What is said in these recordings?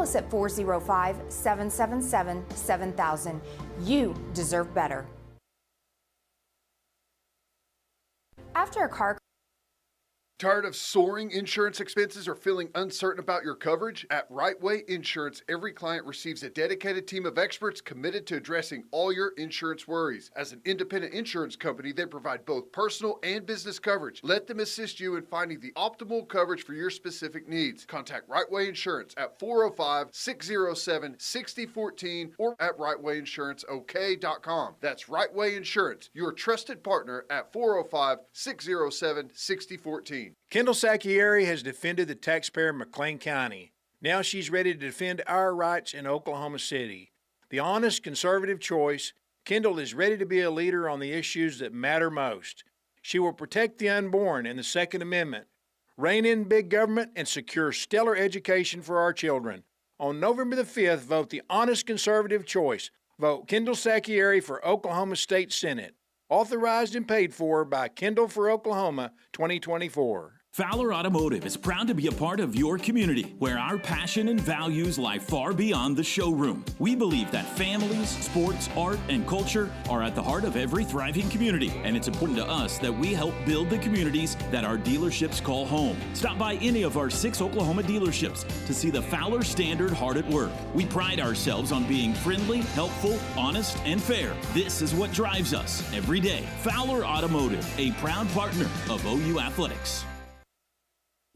us at 405-777-7000. You deserve better. After a car Tired of soaring insurance expenses or feeling uncertain about your coverage? At Right Way Insurance, every client receives a dedicated team of experts committed to addressing all your insurance worries. As an independent insurance company, they provide both personal and business coverage. Let them assist you in finding the optimal coverage for your specific needs. Contact Right Way Insurance at 405-607-6014 or at rightwayinsuranceok.com. That's Right Way Insurance, your trusted partner at 405-607-6014. Kendall Sacchieri has defended the taxpayer in McLean County. Now she's ready to defend our rights in Oklahoma City. The honest, conservative choice, Kendall is ready to be a leader on the issues that matter most. She will protect the unborn and the Second Amendment, rein in big government, and secure stellar education for our children. On November the 5th, vote the honest, conservative choice. Vote Kendall Sacchieri for Oklahoma State Senate. Authorized and paid for by Kendall for Oklahoma 2024. Fowler Automotive is proud to be a part of your community, where our passion and values lie far beyond the showroom. We believe that families, sports, art, and culture are at the heart of every thriving community, and it's important to us that we help build the communities that our dealerships call home. Stop by any of our 6 Oklahoma dealerships to see the Fowler standard hard at work. We pride ourselves on being friendly, helpful, honest, and fair. This is what drives us every day. Fowler Automotive, a proud partner of OU Athletics.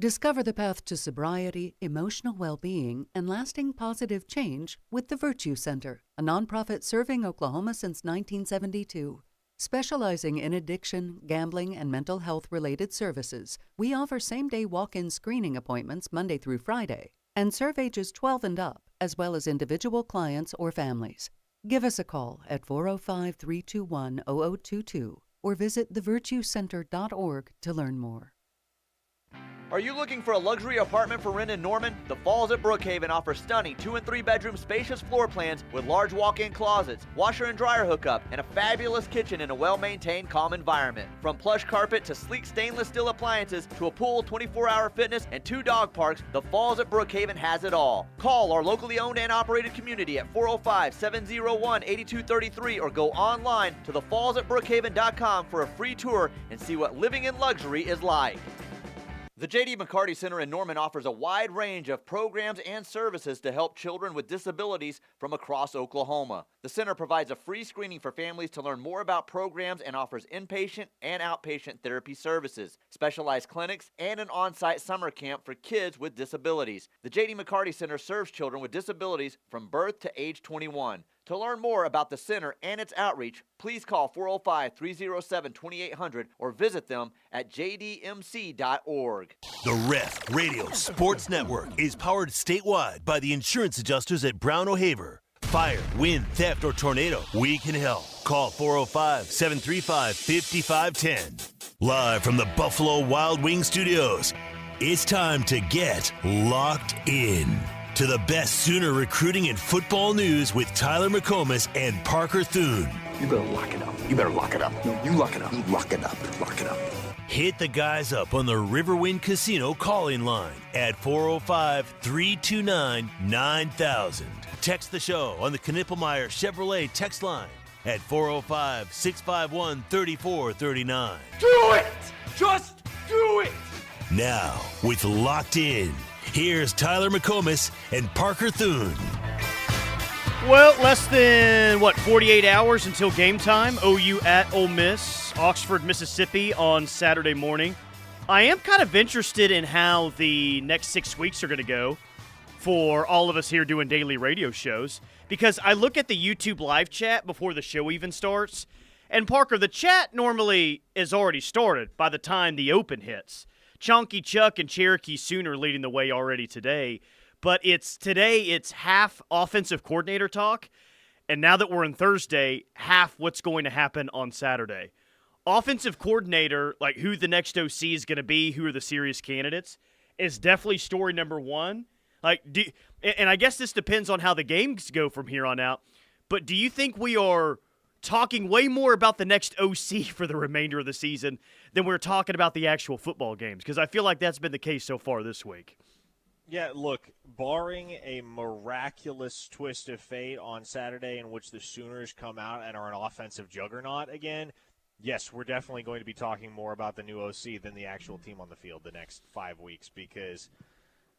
Discover the path to sobriety, emotional well-being, and lasting positive change with the Virtue Center, a nonprofit serving Oklahoma since 1972. Specializing in addiction, gambling, and mental health-related services, we offer same-day walk-in screening appointments Monday through Friday and serve ages 12 and up, as well as individual clients or families. Give us a call at 405-321-0022 or visit thevirtuecenter.org to learn more. Are you looking for a luxury apartment for rent in Norman? The Falls at Brookhaven offers stunning 2- and 3-bedroom spacious floor plans with large walk-in closets, washer and dryer hookup, and a fabulous kitchen in a well-maintained, calm environment. From plush carpet to sleek stainless steel appliances to a pool, 24-hour fitness, and 2 dog parks, the Falls at Brookhaven has it all. Call our locally owned and operated community at 405-701-8233 or go online to thefallsatbrookhaven.com for a free tour and see what living in luxury is like. The J.D. McCarty Center in Norman offers a wide range of programs and services to help children with disabilities from across Oklahoma. The center provides a free screening for families to learn more about programs and offers inpatient and outpatient therapy services, specialized clinics, and an on-site summer camp for kids with disabilities. The J.D. McCarty Center serves children with disabilities from birth to age 21. To learn more about the center and its outreach, please call 405-307-2800 or visit them at jdmc.org. The Ref Radio Sports Network is powered statewide by the insurance adjusters at Brown O'Haver. Fire, wind, theft, or tornado, we can help. Call 405-735-5510. Live from the Buffalo Wild Wing Studios, it's time to get locked in to the best Sooner recruiting and football news with Tyler McComas and Parker Thune. You better lock it up. You better lock it up. No, you lock it up. You lock it up. Lock it up. Hit the guys up on the Riverwind Casino call-in line at 405-329-9000. Text the show on the Knippelmeyer Chevrolet text line at 405-651-3439. Do it! Just do it! Now, with Locked In, here's Tyler McComas and Parker Thune. Well, less than, 48 hours until game time. OU at Ole Miss, Oxford, Mississippi on Saturday morning. I am kind of interested in how the next 6 weeks are going to go for all of us here doing daily radio shows, because I look at the YouTube live chat before the show even starts, and Parker, the chat normally is already started by the time the open hits. Chonky Chuck and Cherokee Sooner leading the way already today. But today it's half offensive coordinator talk, and now that we're in Thursday, half what's going to happen on Saturday. Offensive coordinator, like who the next OC is going to be, who are the serious candidates, is definitely story number one. And I guess this depends on how the games go from here on out, but do you think we are talking way more about the next OC for the remainder of the season than we're talking about the actual football games? Because I feel like that's been the case so far this week. Yeah, look, barring a miraculous twist of fate on Saturday in which the Sooners come out and are an offensive juggernaut again, yes, we're definitely going to be talking more about the new OC than the actual team on the field the next 5 weeks, because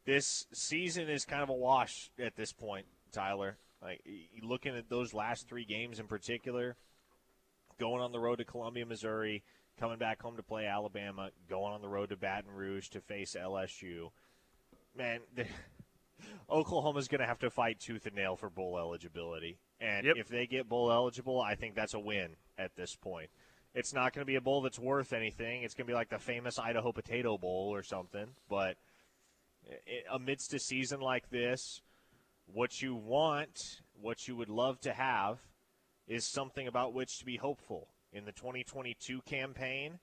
this season is kind of a wash at this point, Tyler. Like, looking at those last 3 games in particular, going on the road to Columbia, Missouri, coming back home to play Alabama, going on the road to Baton Rouge to face LSU. Man, Oklahoma's going to have to fight tooth and nail for bowl eligibility. And if they get bowl eligible, I think that's a win at this point. It's not going to be a bowl that's worth anything. It's going to be like the famous Idaho Potato Bowl or something. But amidst a season like this, what you want, what you would love to have, is something about which to be hopeful. In the 2022 campaign,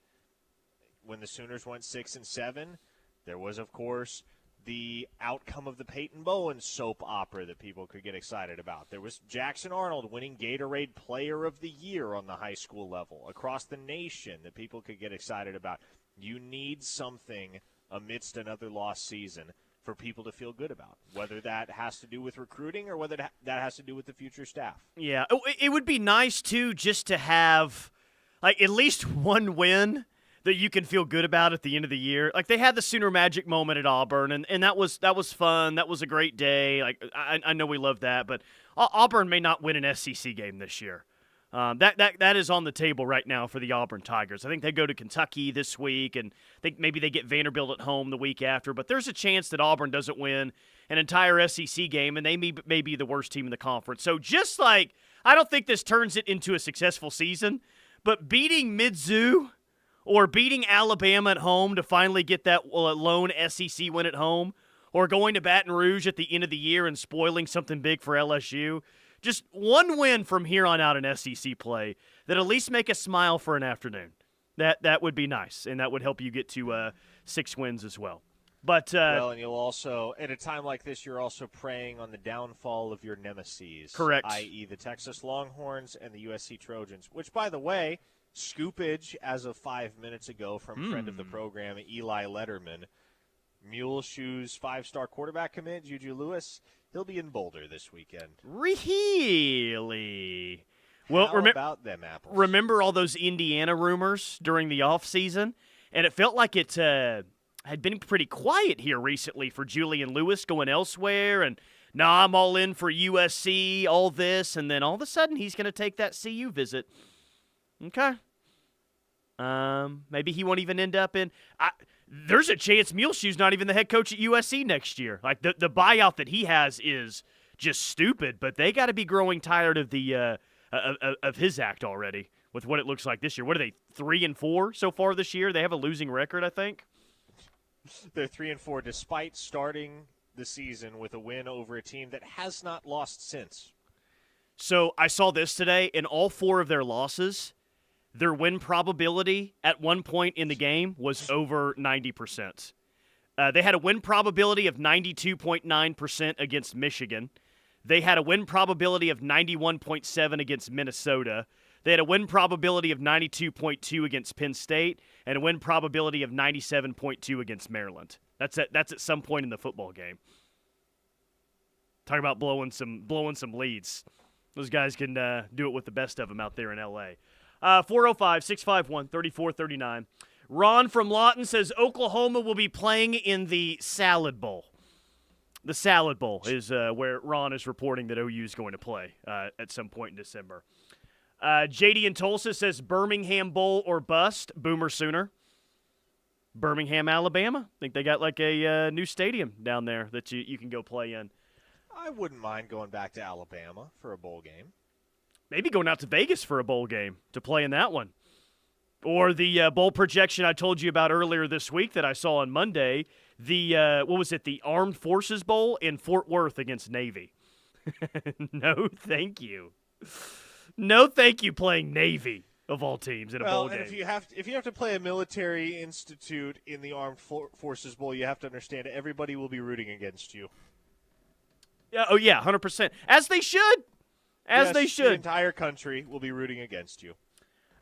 when the Sooners went 6-7, there was, of course, the outcome of the Peyton Bowen soap opera that people could get excited about. There was Jackson Arnold winning Gatorade Player of the Year on the high school level across the nation that people could get excited about. You need something amidst another lost season for people to feel good about, whether that has to do with recruiting or whether that has to do with the future staff. Yeah, it would be nice, too, just to have like at least one win that you can feel good about at the end of the year. Like, they had the Sooner Magic moment at Auburn, and that was fun. That was a great day. Like, I know we love that, but Auburn may not win an SEC game this year. That is on the table right now for the Auburn Tigers. I think they go to Kentucky this week, and I think maybe they get Vanderbilt at home the week after. But there's a chance that Auburn doesn't win an entire SEC game, and they may be the worst team in the conference. So just like, I don't think this turns it into a successful season, but beating Mizzou or beating Alabama at home to finally get that lone SEC win at home, or going to Baton Rouge at the end of the year and spoiling something big for LSU. Just one win from here on out in SEC play that at least make us smile for an afternoon. That would be nice, and that would help you get to 6 wins as well. But well, and you'll also, at a time like this, you're also preying on the downfall of your nemeses. Correct. I.e. the Texas Longhorns and the USC Trojans, which, by the way, scoopage as of 5 minutes ago from friend of the program, Eli Letterman. Mule Shoes 5-star quarterback commit, Juju Lewis, he'll be in Boulder this weekend. Really? Well, How about them apples? Remember all those Indiana rumors during the offseason? And it felt like it had been pretty quiet here recently for Julian Lewis going elsewhere. And now I'm all in for USC, all this. And then all of a sudden he's going to take that CU visit. Okay. Maybe he won't even end up in there's a chance Muleshoe's not even the head coach at USC next year. Like, the buyout that he has is just stupid, but they got to be growing tired of the of his act already with what it looks like this year. What are they, 3-4 so far this year? They have a losing record, I think. They're 3-4 despite starting the season with a win over a team that has not lost since. So I saw this today. In all 4 of their losses, their win probability at one point in the game was over 90%. They had a win probability of 92.9% against Michigan. They had a win probability of 91.7 against Minnesota. They had a win probability of 92.2 against Penn State and a win probability of 97.2 against Maryland. That's at some point in the football game. Talk about blowing some leads. Those guys can do it with the best of them out there in L.A. 405-651-3439. Ron from Lawton says Oklahoma will be playing in the Salad Bowl. The Salad Bowl is where Ron is reporting that OU is going to play at some point in December. JD in Tulsa says Birmingham Bowl or bust. Boomer Sooner. Birmingham, Alabama. I think they got like a new stadium down there that you can go play in. I wouldn't mind going back to Alabama for a bowl game. Maybe going out to Vegas for a bowl game to play in that one. Or the bowl projection I told you about earlier this week that I saw on Monday. The, the Armed Forces Bowl in Fort Worth against Navy. No, thank you. No, thank you playing Navy, of all teams, in a bowl game. If you have to play a military institute in the Armed Forces Bowl, you have to understand everybody will be rooting against you. Yeah, 100%. As they should. They should. The entire country will be rooting against you.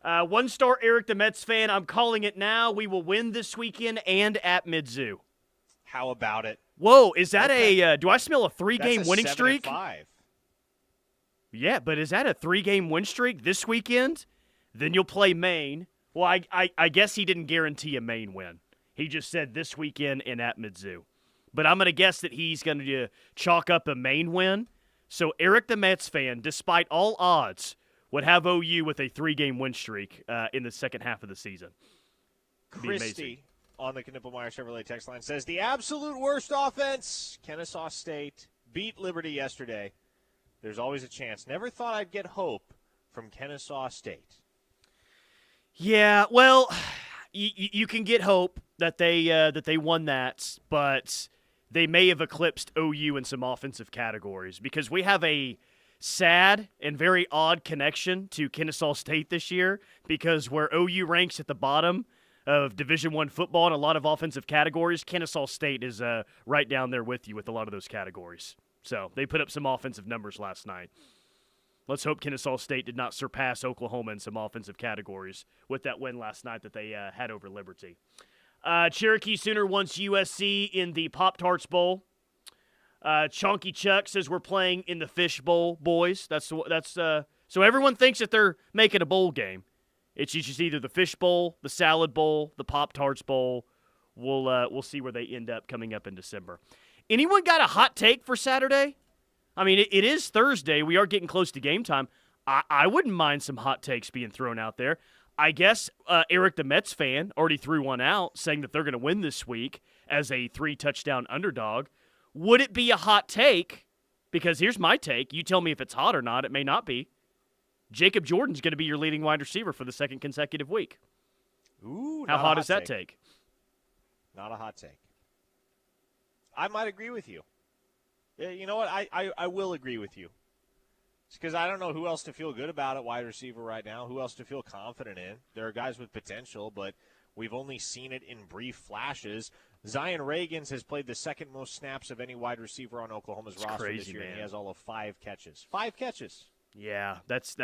1-star Eric, the Mets fan, I'm calling it now. We will win this weekend and at Mizzou. How about it? Whoa, is that do I smell a 3-game That's a winning 7-5. streak? Yeah, but is that a 3-game win streak this weekend? Then you'll play Maine. Well, I guess he didn't guarantee a Maine win. He just said this weekend and at Mizzou. But I'm going to guess that he's going to chalk up a Maine win. So Eric the Mets fan, despite all odds, would have OU with a 3-game win streak in the second half of the season. Christy on the Knippelmeyer Chevrolet text line says, the absolute worst offense, Kennesaw State beat Liberty yesterday. There's always a chance. Never thought I'd get hope from Kennesaw State. Yeah, well, you can get hope that they won that, but they may have eclipsed OU in some offensive categories because we have a sad and very odd connection to Kennesaw State this year because where OU ranks at the bottom of Division I football in a lot of offensive categories, Kennesaw State is right down there with you with a lot of those categories. So they put up some offensive numbers last night. Let's hope Kennesaw State did not surpass Oklahoma in some offensive categories with that win last night that they had over Liberty. Cherokee Sooner wants USC in the Pop-Tarts Bowl. Chonky Chuck says we're playing in the Fish Bowl, boys. So everyone thinks that they're making a bowl game. It's just either the Fish Bowl, the Salad Bowl, the Pop-Tarts Bowl. We'll see where they end up coming up in December. Anyone got a hot take for Saturday? I mean, it is Thursday. We are getting close to game time. I wouldn't mind some hot takes being thrown out there. I guess Eric the Mets fan already threw one out saying that they're going to win this week as a 3-touchdown underdog. Would it be a hot take? Because here's my take. You tell me if it's hot or not. It may not be. Jacob Jordan's going to be your leading wide receiver for the second consecutive week. Ooh, how hot is that take? Not a hot take. I might agree with you. You know what? I will agree with you. It's because I don't know who else to feel good about at wide receiver right now, who else to feel confident in. There are guys with potential, but we've only seen it in brief flashes. Zion Reagans has played the second most snaps of any wide receiver on Oklahoma's roster this year, and he has all of 5 catches. 5 catches. Yeah, that's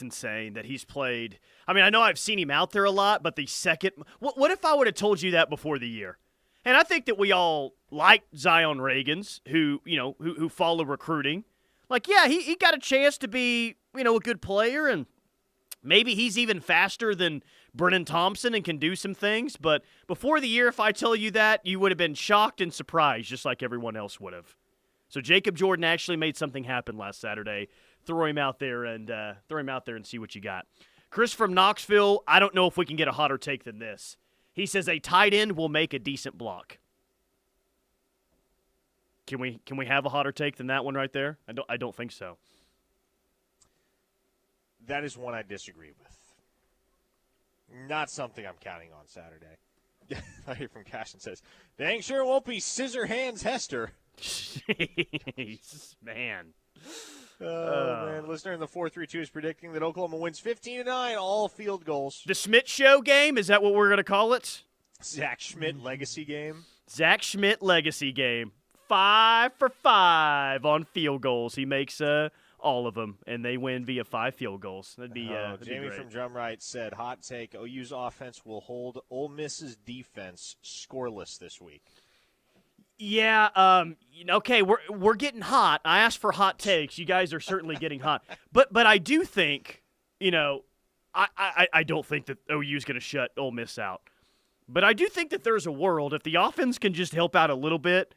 insane that he's played. I mean, I know I've seen him out there a lot, but the second – what if I would have told you that before the year? And I think that we all like Zion Reagans, who follow recruiting. Like, yeah, he got a chance to be, a good player, and maybe he's even faster than Brennan Thompson and can do some things. But before the year, if I tell you that, you would have been shocked and surprised, just like everyone else would have. So Jacob Jordan actually made something happen last Saturday. Throw him out there and see what you got. Chris from Knoxville, I don't know if we can get a hotter take than this. He says a tight end will make a decent block. Can we have a hotter take than that one right there? I don't think so. That is one I disagree with. Not something I'm counting on Saturday. I hear from Cashin says, dang sure it won't be Scissor Hands Hester. Jeez, man. Man, listener in the 432 is predicting that Oklahoma wins 15-9, all field goals. The Schmidt Show game, is that what we're going to call it? Zach Schmidt legacy game. Zach Schmidt legacy game. 5 for 5 on field goals. He makes all of them, and they win via 5 field goals. That'd be Jamie be from Drumright said, hot take, OU's offense will hold Ole Miss's defense scoreless this week. Yeah, okay, we're getting hot. I asked for hot takes. You guys are certainly getting hot. But I do think, I don't think that OU is going to shut Ole Miss out. But I do think that there's a world, if the offense can just help out a little bit,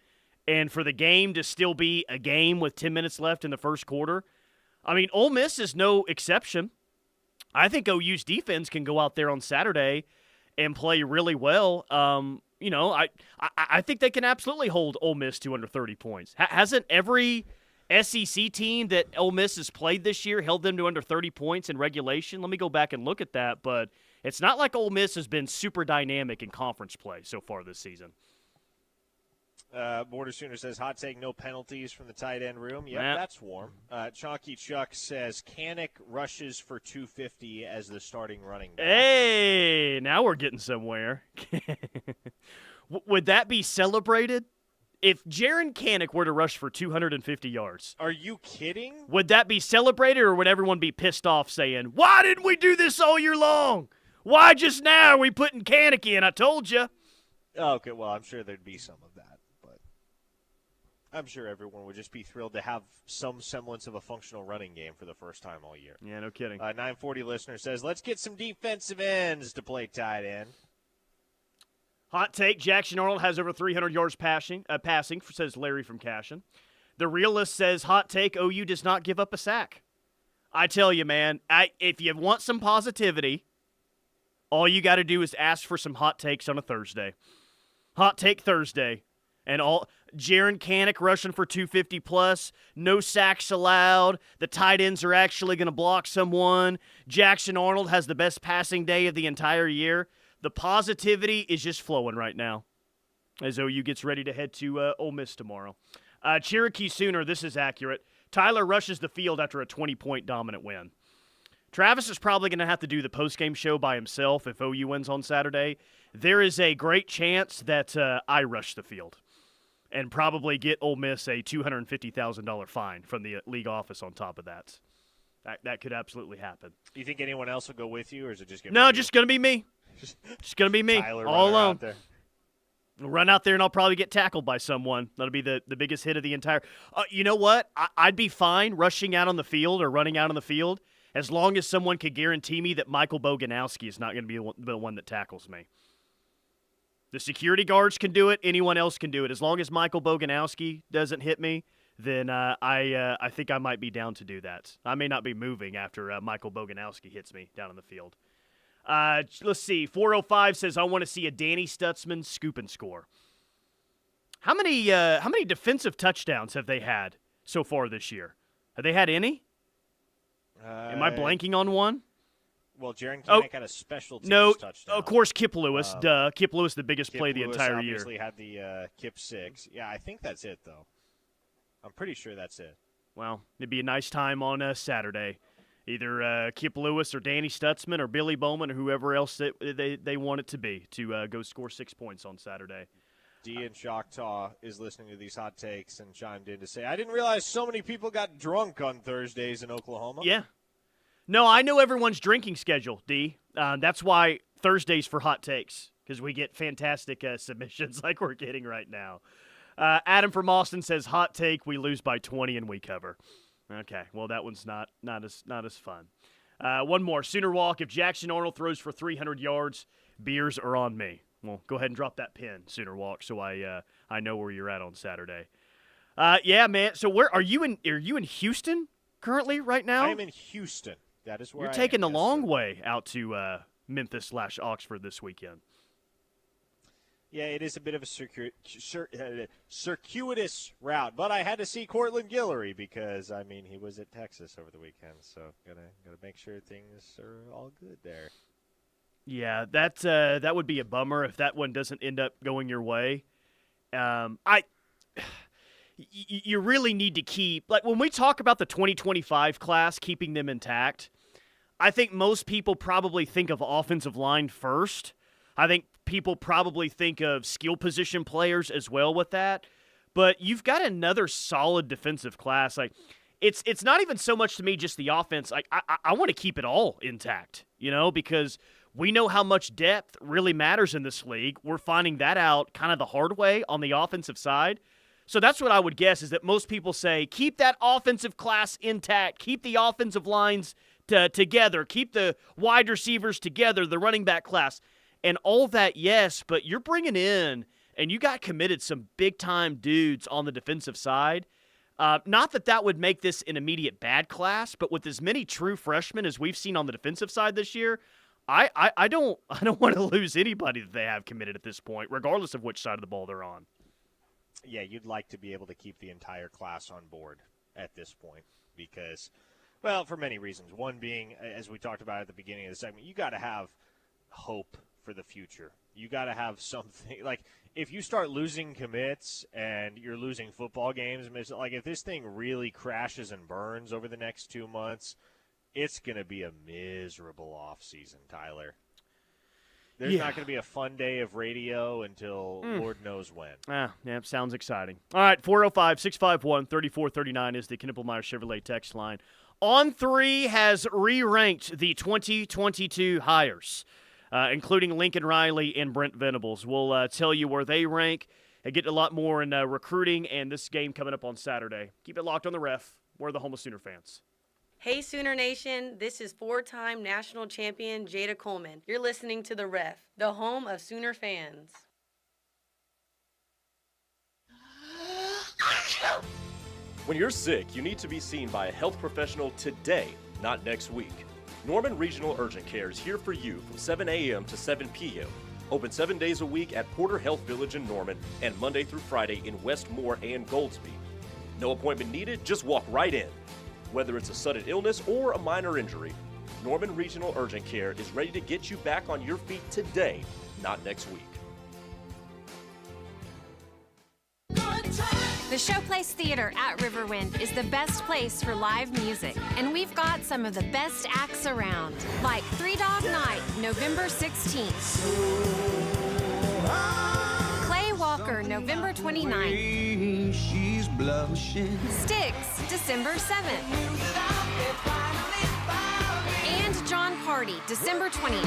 and for the game to still be a game with 10 minutes left in the first quarter, I mean, Ole Miss is no exception. I think OU's defense can go out there on Saturday and play really well. I think they can absolutely hold Ole Miss to under 30 points. Hasn't every SEC team that Ole Miss has played this year held them to under 30 points in regulation? Let me go back and look at that, but it's not like Ole Miss has been super dynamic in conference play so far this season. Border Sooner says, hot take, no penalties from the tight end room. Yep, that's warm. Chalky Chuck says, Kanik rushes for 250 as the starting running back. Hey, now we're getting somewhere. Would that be celebrated? If Jaron Kanik were to rush for 250 yards. Are you kidding? Would that be celebrated, or would everyone be pissed off saying, why didn't we do this all year long? Why just now are we putting Kanik in? I told you. Okay, well, I'm sure there'd be some of that. I'm sure everyone would just be thrilled to have some semblance of a functional running game for the first time all year. Yeah, no kidding. 940 listener says, let's get some defensive ends to play tight end. Hot take, Jackson Arnold has over 300 yards passing, says Larry from Cashin. The realist says, hot take, OU does not give up a sack. I tell you, man, if you want some positivity, all you got to do is ask for some hot takes on a Thursday. Hot take Thursday. And Jaron Kanik rushing for 250 plus, no sacks allowed. The tight ends are actually going to block someone. Jackson Arnold has the best passing day of the entire year. The positivity is just flowing right now as OU gets ready to head to Ole Miss tomorrow. Cherokee Sooner, this is accurate. Tyler rushes the field after a 20-point dominant win. Travis is probably going to have to do the postgame show by himself if OU wins on Saturday. There is a great chance that I rush the field and probably get Ole Miss a $250,000 fine from the league office on top of that. That could absolutely happen. Do you think anyone else will go with you, or is it just going to be you? Just going to be me. Just going to be me, Tyler all alone. Out Run out there, and I'll probably get tackled by someone. That'll be the biggest hit of the entire you know what? I'd be fine rushing out on the field or running out on the field as long as someone could guarantee me that Michael Boganowski is not going to be the one that tackles me. The security guards can do it. Anyone else can do it. As long as Michael Boganowski doesn't hit me, then I think I might be down to do that. I may not be moving after Michael Boganowski hits me down on the field. Let's see. 405 says, I want to see a Danny Stutzman scoop and score. How many defensive touchdowns have they had so far this year? Have they had any? Am I blanking on one? Well, Jaron Kanik had a special teams touchdown. Of course, Kip Lewis. Kip Lewis, the biggest play the entire year. Obviously had the Kip 6. Yeah, I think that's it, though. I'm pretty sure that's it. Well, it'd be a nice time on Saturday. Either Kip Lewis or Danny Stutzman or Billy Bowman or whoever else they want it to be to go score 6 points on Saturday. D in Choctaw is listening to these hot takes and chimed in to say, I didn't realize so many people got drunk on Thursdays in Oklahoma. Yeah. No, I know everyone's drinking schedule, D. That's why Thursdays for hot takes, because we get fantastic submissions like we're getting right now. Adam from Austin says, hot take, we lose by 20 and we cover. Okay, well, that one's not as fun. One more. Sooner Walk, if Jackson Arnold throws for 300 yards, beers are on me. Well, go ahead and drop that pin, Sooner Walk, so I know where you're at on Saturday. Yeah, man. So where are you in? Are you in Houston currently right now? I am in Houston. That is where you're taking the long way out to Memphis/Oxford this weekend. Yeah, it is a bit of a circuitous route, but I had to see Cortland Guillory because he was at Texas over the weekend, so gotta make sure things are all good there. Yeah, that would be a bummer if that one doesn't end up going your way. You really need to keep, like when we talk about the 2025 class, keeping them intact, I think most people probably think of offensive line first. I think people probably think of skill position players as well with that. But you've got another solid defensive class. Like it's not even so much to me just the offense. Like I want to keep it all intact, because we know how much depth really matters in this league. We're finding that out kind of the hard way on the offensive side. So that's what I would guess is that most people say, keep that offensive class intact, keep the offensive lines together, keep the wide receivers together, the running back class. And all that, yes, but you're bringing in, and you got committed some big-time dudes on the defensive side. Not that would make this an immediate bad class, but with as many true freshmen as we've seen on the defensive side this year, I don't want to lose anybody that they have committed at this point, regardless of which side of the ball they're on. Yeah, you'd like to be able to keep the entire class on board at this point because, well, for many reasons. One being, as we talked about at the beginning of the segment, you got to have hope for the future. You got to have something. Like, if you start losing commits and you're losing football games, like if this thing really crashes and burns over the next 2 months, it's going to be a miserable offseason, Tyler. There's not going to be a fun day of radio until Lord knows when. Yeah, sounds exciting. All right, 405-651-3439 is the Knippelmeyer Chevrolet text line. On3 has re-ranked the 2022 hires, including Lincoln Riley and Brent Venables. We'll tell you where they rank and getting a lot more in recruiting and this game coming up on Saturday. Keep it locked on the Ref. We're the home of Sooner fans. Hey, Sooner Nation, this is four-time national champion Jada Coleman. You're listening to The Ref, the home of Sooner fans. When you're sick, you need to be seen by a health professional today, not next week. Norman Regional Urgent Care is here for you from 7 a.m. to 7 p.m. Open 7 days a week at Porter Health Village in Norman and Monday through Friday in Westmore and Goldsby. No appointment needed, just walk right in. Whether it's a sudden illness or a minor injury, Norman Regional Urgent Care is ready to get you back on your feet today, not next week. The Showplace Theater at Riverwind is the best place for live music, and we've got some of the best acts around, like Three Dog Night, November 16th. Clay Walker, November 29th. Styx, December 7th. And John Party, December 20th.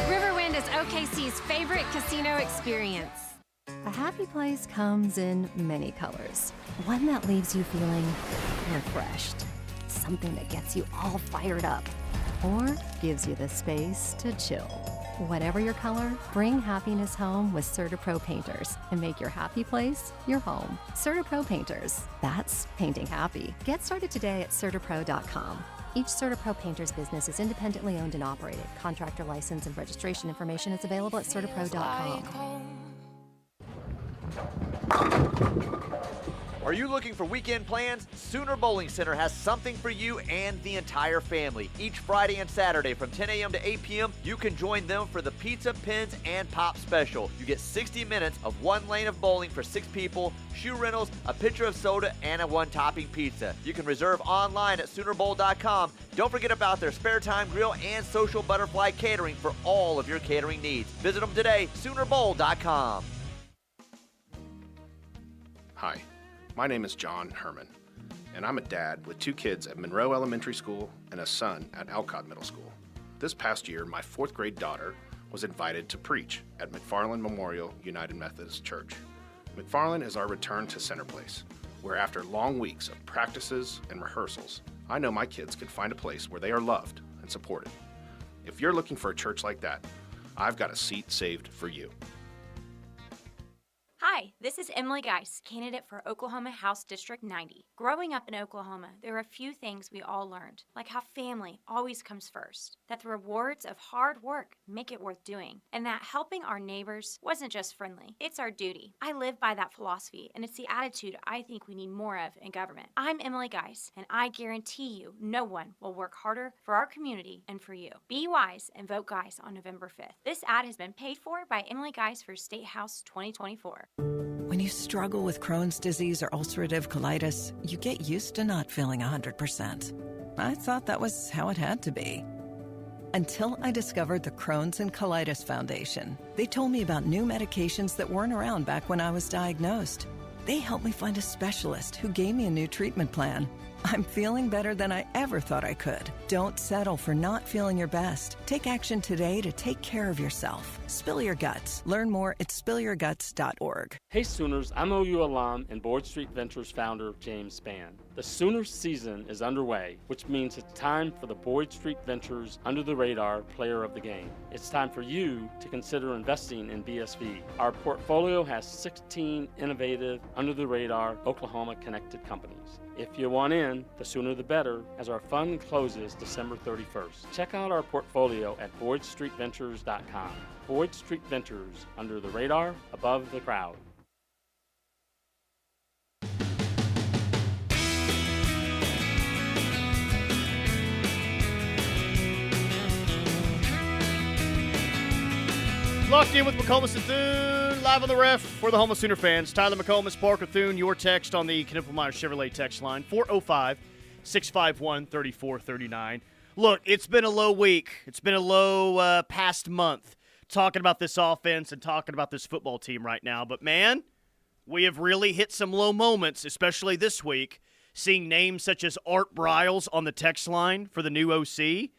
Riverwind is OKC's favorite casino experience. A happy place comes in many colors. One that leaves you feeling refreshed. Something that gets you all fired up. Or gives you the space to chill. Whatever your color, bring happiness home with CertaPro Painters and make your happy place your home. CertaPro Painters. That's painting happy. Get started today at CertaPro.com. Each CertaPro Painters business is independently owned and operated. Contractor license and registration information is available at CertaPro.com. Are you looking for weekend plans? Sooner Bowling Center has something for you and the entire family. Each Friday and Saturday from 10 a.m. to 8 p.m., you can join them for the Pizza, Pins, and Pop Special. You get 60 minutes of one lane of bowling for 6 people, shoe rentals, a pitcher of soda, and a one-topping pizza. You can reserve online at SoonerBowl.com. Don't forget about their spare time grill and social butterfly catering for all of your catering needs. Visit them today, SoonerBowl.com. Hi, my name is John Herman, and I'm a dad with 2 kids at Monroe Elementary School and a son at Alcott Middle School. This past year, my 4th grade daughter was invited to preach at McFarland Memorial United Methodist Church. McFarland is our return to Center Place, where after long weeks of practices and rehearsals, I know my kids can find a place where they are loved and supported. If you're looking for a church like that, I've got a seat saved for you. Hi, this is Emily Geis, candidate for Oklahoma House District 90. Growing up in Oklahoma, there are a few things we all learned, like how family always comes first, that the rewards of hard work make it worth doing, and that helping our neighbors wasn't just friendly, it's our duty. I live by that philosophy, and it's the attitude I think we need more of in government. I'm Emily Geis, and I guarantee you no one will work harder for our community and for you. Be wise and vote Geis on November 5th. This ad has been paid for by Emily Geis for State House 2024. When you struggle with Crohn's disease or ulcerative colitis, you get used to not feeling 100%. I thought that was how it had to be. Until I discovered the Crohn's and Colitis Foundation. They told me about new medications that weren't around back when I was diagnosed. They helped me find a specialist who gave me a new treatment plan. I'm feeling better than I ever thought I could. Don't settle for not feeling your best. Take action today to take care of yourself. Spill your guts. Learn more at spillyourguts.org. Hey Sooners, I'm OU alum and Board Street Ventures founder James Spann. The Sooners season is underway, which means it's time for the Boyd Street Ventures Under the Radar Player of the Game. It's time for you to consider investing in BSV. Our portfolio has 16 innovative, under-the-radar, Oklahoma-connected companies. If you want in, the sooner the better, as our fund closes December 31st. Check out our portfolio at BoydStreetVentures.com. Boyd Street Ventures, under the radar, above the crowd. Locked in with McComas and Thune, live on the Ref for the home of Sooner fans. Tyler McComas, Parker Thune, your text on the Knippelmeyer Chevrolet text line, 405-651-3439. Look, it's been a low week. It's been a low past month talking about this offense and talking about this football team right now. But, man, we have really hit some low moments, especially this week, seeing names such as Art Briles on the text line for the new OC.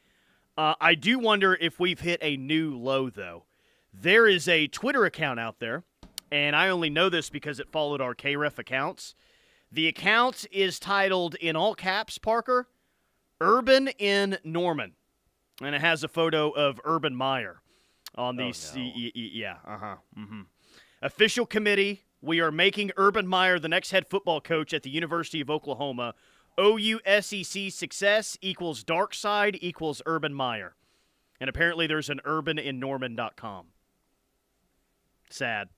I do wonder if we've hit a new low, though. There is a Twitter account out there, and I only know this because it followed our KREF accounts. The account is titled, in all caps, Parker, Urban in Norman. And it has a photo of Urban Meyer on the Official committee, we are making Urban Meyer the next head football coach at the University of Oklahoma. OU SEC success equals dark side equals Urban Meyer. And apparently there's an urbaninnorman.com. Sad.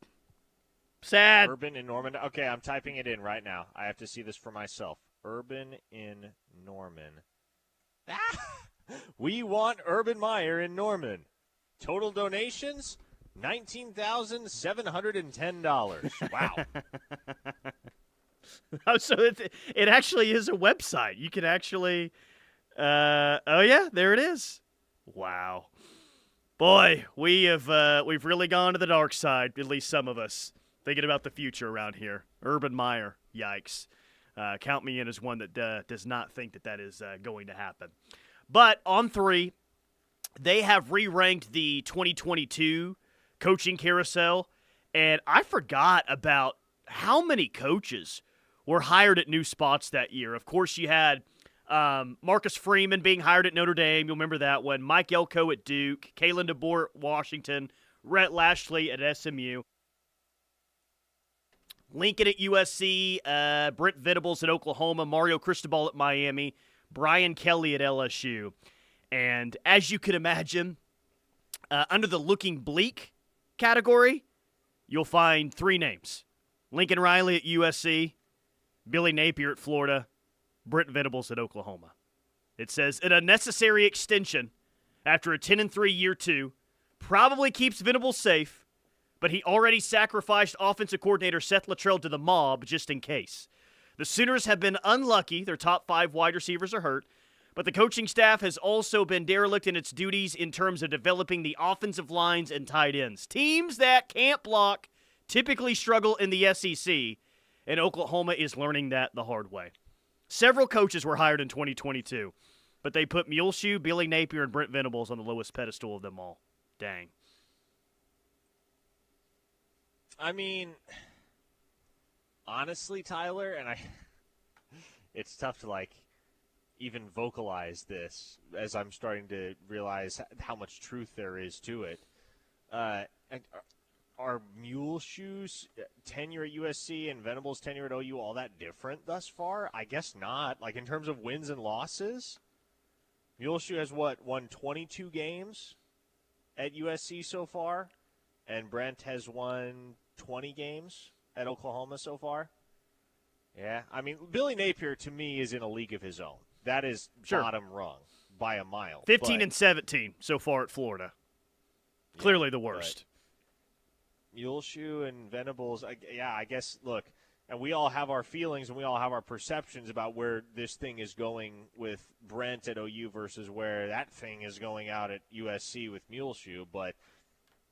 Urban in Norman. Okay, I'm typing it in right now. I have to see this for myself. Urban in Norman. We want Urban Meyer in Norman. Total donations, $19,710. Wow. So it actually is a website. You can actually there it is. Wow. Boy, we've really gone to the dark side, at least some of us, thinking about the future around here. Urban Meyer, yikes. Count me in as one that does not think that is going to happen. But on 3, they have re-ranked the 2022 coaching carousel, and I forgot about how many coaches were hired at new spots that year. Of course, you had Marcus Freeman being hired at Notre Dame. You'll remember that one. Mike Elko at Duke. Kalen DeBoer at Washington. Rhett Lashley at SMU. Lincoln at USC. Brent Venables at Oklahoma. Mario Cristobal at Miami. Brian Kelly at LSU. And as you can imagine, under the looking bleak category, you'll find 3 names. Lincoln Riley at USC. Billy Napier at Florida. Brent Venables at Oklahoma. It says, an unnecessary extension after a 10-3 year 2 probably keeps Venables safe, but he already sacrificed offensive coordinator Seth Luttrell to the mob just in case. The Sooners have been unlucky. Their top 5 wide receivers are hurt, but the coaching staff has also been derelict in its duties in terms of developing the offensive lines and tight ends. Teams that can't block typically struggle in the SEC, and Oklahoma is learning that the hard way. Several coaches were hired in 2022, but they put Muleshoe, Billy Napier, and Brent Venables on the lowest pedestal of them all. Dang. I mean, honestly, Tyler, it's tough to even vocalize this as I'm starting to realize how much truth there is to it. Are Muleshoe's tenure at USC and Venables' tenure at OU all that different thus far? I guess not. In terms of wins and losses, Muleshoe has won 22 games at USC so far, and Brent has won 20 games at Oklahoma so far. Yeah, Billy Napier to me is in a league of his own. That is bottom rung by a mile. 15-17 so far at Florida. Clearly the worst. Muleshoe and Venables, I guess, look, and we all have our feelings and we all have our perceptions about where this thing is going with Brent at OU versus where that thing is going out at USC with Muleshoe. But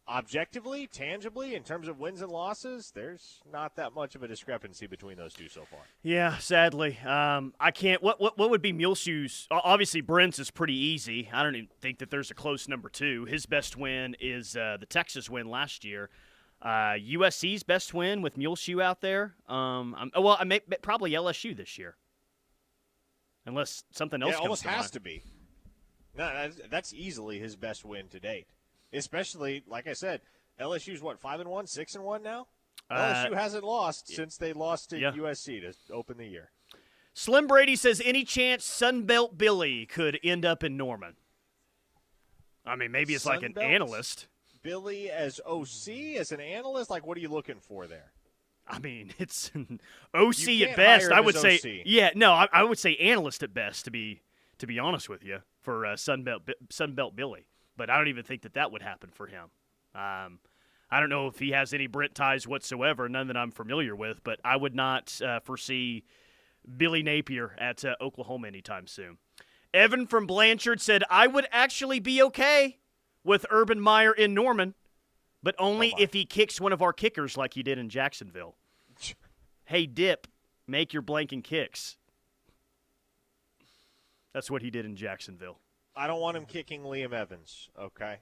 objectively, tangibly, in terms of wins and losses, there's not that much of a discrepancy between those two so far. Yeah, sadly. I can't. What would be Muleshoe's? Obviously, Brent's is pretty easy. I don't even think that there's a close number 2. His best win is the Texas win last year. USC's best win with Muleshoe out there. Probably LSU this year, unless something else. It almost comes to has mind. to be. No, that's easily his best win to date. Especially, like I said, LSU's 5-1, 6-1 now. LSU hasn't lost since they lost to USC to open the year. Slim Brady says, any chance Sunbelt Billy could end up in Norman? Maybe it's like an analyst. Billy as OC, as an analyst? What are you looking for there? It's OC at best. I would say, OC. I would say analyst at best, to be honest with you, for Sunbelt Billy. But I don't even think that would happen for him. I don't know if he has any Brent ties whatsoever, none that I'm familiar with, but I would not foresee Billy Napier at Oklahoma anytime soon. Evan from Blanchard said, I would actually be okay with Urban Meyer in Norman, but only if he kicks one of our kickers like he did in Jacksonville. Hey, Dip, make your blanking kicks. That's what he did in Jacksonville. I don't want him kicking Liam Evans, okay?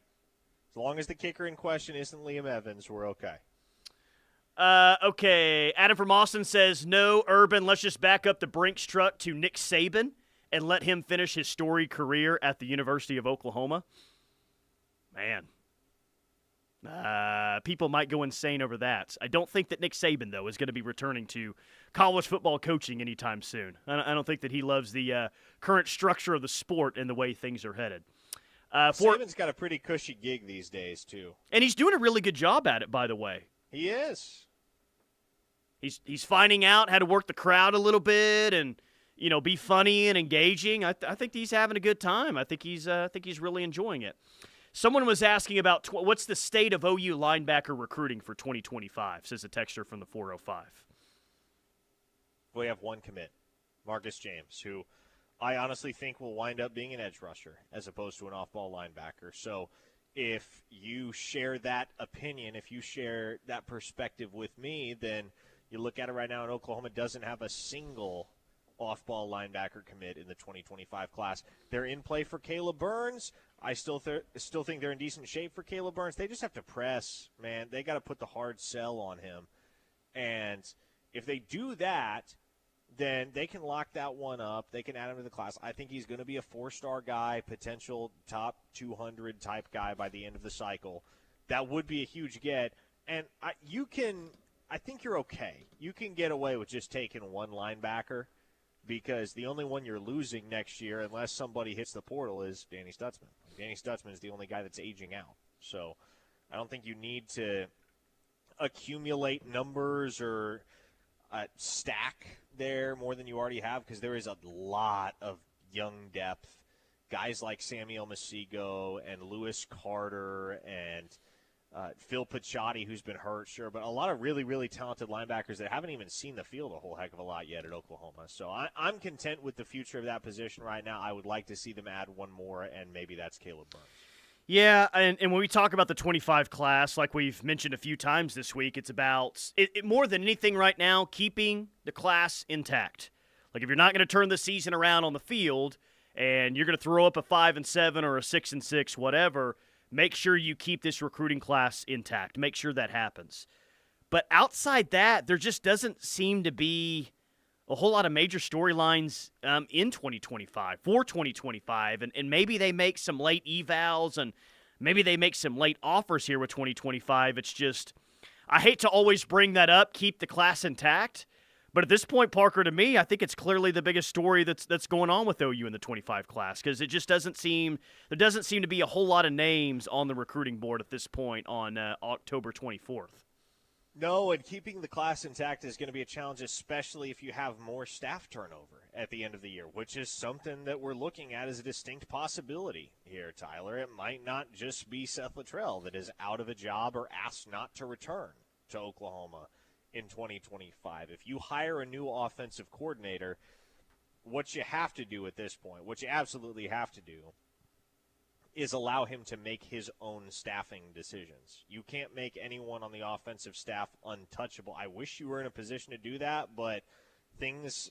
As long as the kicker in question isn't Liam Evans, we're okay. Okay. Adam from Austin says, no, Urban, let's just back up the Brinks truck to Nick Saban and let him finish his storied career at the University of Oklahoma. Man. People might go insane over that. I don't think that Nick Saban, though, is going to be returning to college football coaching anytime soon. I don't think that he loves the current structure of the sport and the way things are headed. Saban's got a pretty cushy gig these days, too. And he's doing a really good job at it, by the way. He is. He's finding out how to work the crowd a little bit and, be funny and engaging. I think he's having a good time. I think he's really enjoying it. Someone was asking about what's the state of OU linebacker recruiting for 2025, says a texter from the 405. We have one commit, Marcus James, who I honestly think will wind up being an edge rusher as opposed to an off-ball linebacker. So if you share that opinion, if you share that perspective with me, then you look at it right now, and Oklahoma doesn't have a single off-ball linebacker commit in the 2025 class. They're in play for Caleb Burns. I still think they're in decent shape for Caleb Burns. They just have to press, man. They got to put the hard sell on him. And if they do that, then they can lock that one up. They can add him to the class. I think he's going to be a 4-star guy, potential top 200 type guy by the end of the cycle. That would be a huge get. And I think you're okay. You can get away with just taking one linebacker, because the only one you're losing next year, unless somebody hits the portal, is Danny Stutzman. Danny Stutzman is the only guy that's aging out. So I don't think you need to accumulate numbers or stack there more than you already have, because there is a lot of young depth. Guys like Samuel Masigo and Lewis Carter and Phil Picciotti, who's been hurt, sure, but a lot of really, really talented linebackers that haven't even seen the field a whole heck of a lot yet at Oklahoma. So I'm content with the future of that position right now. I would like to see them add one more, and maybe that's Caleb Burns. Yeah, and when we talk about the 25 class, like we've mentioned a few times this week, it's about, more than anything right now, keeping the class intact. Like if you're not going to turn the season around on the field and you're going to throw up a 5-7 or a 6-6, whatever, make sure you keep this recruiting class intact. Make sure that happens. But outside that, there just doesn't seem to be a whole lot of major storylines in 2025, for 2025. And maybe they make some late evals and maybe they make some late offers here with 2025. It's just, I hate to always bring that up, keep the class intact. But at this point, Parker, to me, I think it's clearly the biggest story that's going on with OU in the 25 class, because it just doesn't seem to be a whole lot of names on the recruiting board at this point on October 24th. No, and keeping the class intact is going to be a challenge, especially if you have more staff turnover at the end of the year, which is something that we're looking at as a distinct possibility here, Tyler. It might not just be Seth Luttrell that is out of a job or asked not to return to Oklahoma in 2025. If you hire a new offensive coordinator, what you have to do at this point, what you absolutely have to do, is allow him to make his own staffing decisions. You can't make anyone on the offensive staff untouchable. I wish you were in a position to do that, but things,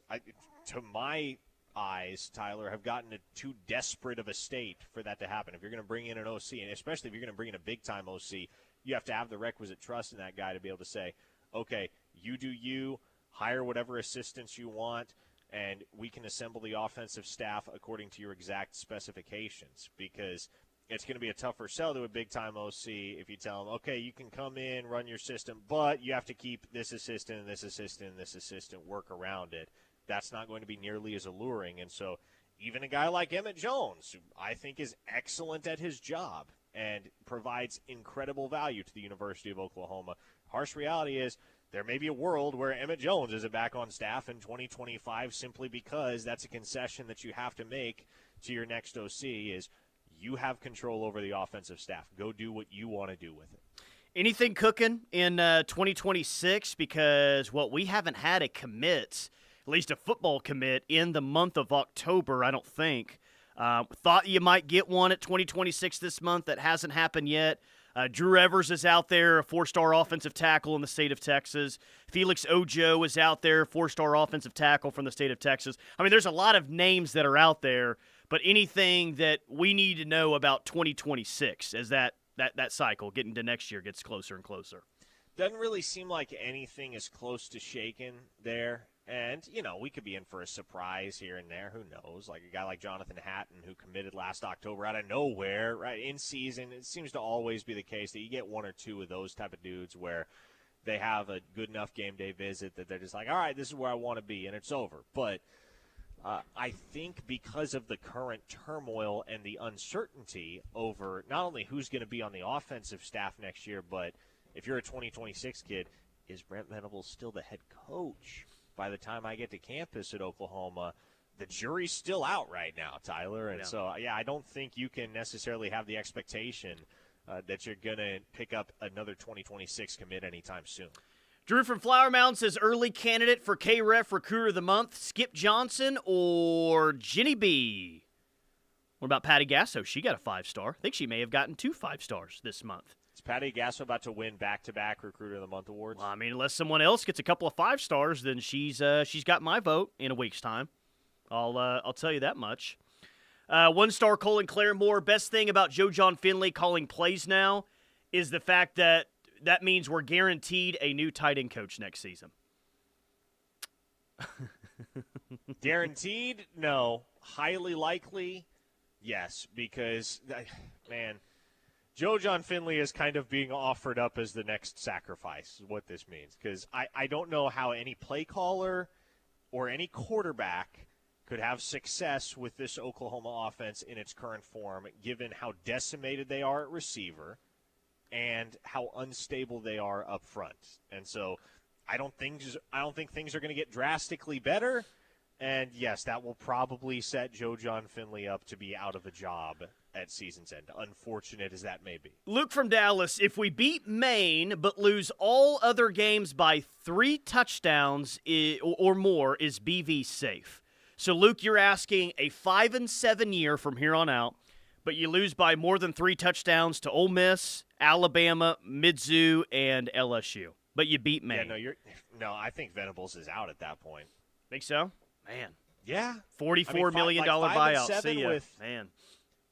to my eyes, Tyler, have gotten to too desperate of a state for that to happen. If you're going to bring in an OC, and especially if you're going to bring in a big-time OC, you have to have the requisite trust in that guy to be able to say, okay, you do you, hire whatever assistants you want, and we can assemble the offensive staff according to your exact specifications, because it's going to be a tougher sell to a big-time OC if you tell them, okay, you can come in, run your system, but you have to keep this assistant and this assistant and this assistant, work around it. That's not going to be nearly as alluring. And so even a guy like Emmett Jones, who I think is excellent at his job and provides incredible value to the University of Oklahoma, harsh reality is there may be a world where Emmett Jones isn't back on staff in 2025 simply because that's a concession that you have to make to your next OC is you have control over the offensive staff. Go do what you want to do with it. Anything cooking in 2026? Because, we haven't had a commit, at least a football commit, in the month of October, I don't think. Thought you might get one at 2026 this month. That hasn't happened yet. Drew Evers is out there, a 4-star offensive tackle in the state of Texas. Felix Ojo is out there, 4-star offensive tackle from the state of Texas. I mean, there's a lot of names that are out there, but anything that we need to know about 2026 as that that cycle, getting to next year, gets closer and closer. Doesn't really seem like anything is close to shaken there. And, we could be in for a surprise here and there. Who knows? Like a guy like Jonathan Hatton, who committed last October out of nowhere, right, in season. It seems to always be the case that you get one or two of those type of dudes where they have a good enough game day visit that they're just like, all right, this is where I want to be, and it's over. But I think because of the current turmoil and the uncertainty over not only who's going to be on the offensive staff next year, but if you're a 2026 kid, is Brent Venables still the head coach by the time I get to campus at Oklahoma? The jury's still out right now, Tyler. And so, I don't think you can necessarily have the expectation that you're going to pick up another 2026 commit anytime soon. Drew from Flower Mound says early candidate for KREF Recruiter of the Month, Skip Johnson or Jenny B. What about Patty Gasso? She got a 5-star. I think she may have gotten 2 5-stars this month. Is Patty Gasso about to win back-to-back Recruiter of the Month awards? Well, I mean, unless someone else gets a couple of 5-stars, then she's got my vote in a week's time. I'll tell you that much. 1-star Colin Claremore. Best thing about Joe John Finley calling plays now is the fact that means we're guaranteed a new tight end coach next season. Guaranteed? No. Highly likely? Yes, because, man, Joe John Finley is kind of being offered up as the next sacrifice, is what this means. Because I don't know how any play caller or any quarterback could have success with this Oklahoma offense in its current form, given how decimated they are at receiver and how unstable they are up front. And so I don't think things are going to get drastically better. And, yes, that will probably set Joe John Finley up to be out of a job at season's end, unfortunate as that may be. Luke from Dallas, if we beat Maine but lose all other games by 3 touchdowns or more, is BV safe? So, Luke, you're asking a 5-7 year from here on out, but you lose by more than 3 touchdowns to Ole Miss, Alabama, Mizzou, and LSU. But you beat Maine. Yeah, no, I think Venables is out at that point. Think so? Man. Yeah. $44 million buyout. See ya. Man.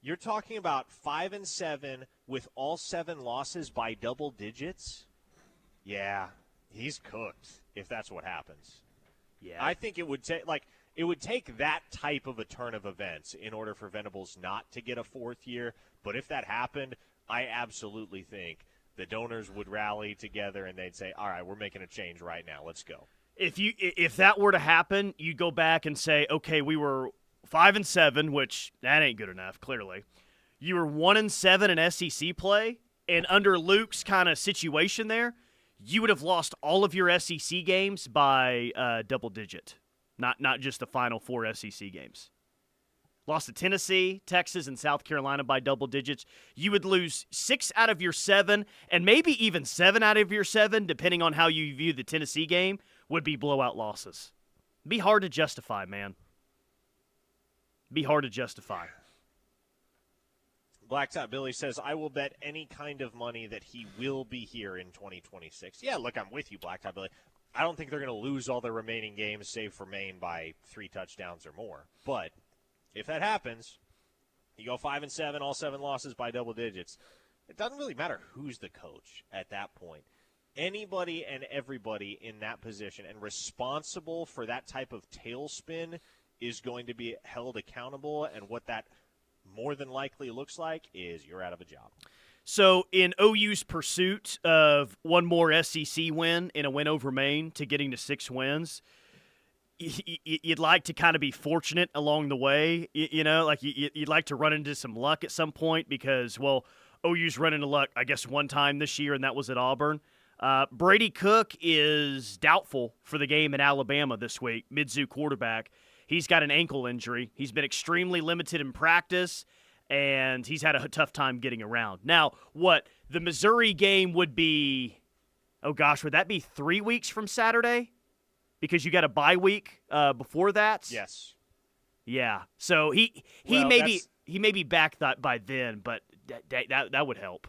You're talking about 5-7 with all 7 losses by double digits? Yeah, he's cooked if that's what happens. Yeah. I think it would take that type of a turn of events in order for Venables not to get a 4th year. But if that happened, I absolutely think the donors would rally together and they'd say, all right, we're making a change right now. Let's go. If that were to happen, you'd go back and say, okay, we were 5-7, which that ain't good enough, clearly. You were 1-7 in SEC play, and under Luke's kind of situation there, you would have lost all of your SEC games by double digit, not just the final 4 SEC games. Lost to Tennessee, Texas, and South Carolina by double digits. You would lose 6 out of your 7, and maybe even 7 out of your 7, depending on how you view the Tennessee game, would be blowout losses. Be hard to justify, man. Be hard to justify. Blacktop Billy says, I will bet any kind of money that he will be here in 2026. Yeah, look, I'm with you, Blacktop Billy. I don't think they're going to lose all their remaining games, save for Maine, by 3 touchdowns or more. But if that happens, you go 5-7, all 7 losses by double digits. It doesn't really matter who's the coach at that point. Anybody and everybody in that position and responsible for that type of tailspin is going to be held accountable, and what that more than likely looks like is you're out of a job. So in OU's pursuit of one more SEC win and a win over Maine to getting to 6 wins, you'd like to kind of be fortunate along the way. Like you'd like to run into some luck at some point because, well, OU's run into luck, I guess, one time this year, and that was at Auburn. Brady Cook is doubtful for the game in Alabama this week, Mizzou quarterback. He's got an ankle injury. He's been extremely limited in practice, and he's had a tough time getting around. Now, the Missouri game would be, would that be 3 weeks from Saturday? Because you got a bye week before that? Yes. Yeah. So he may be back by then, but that would help.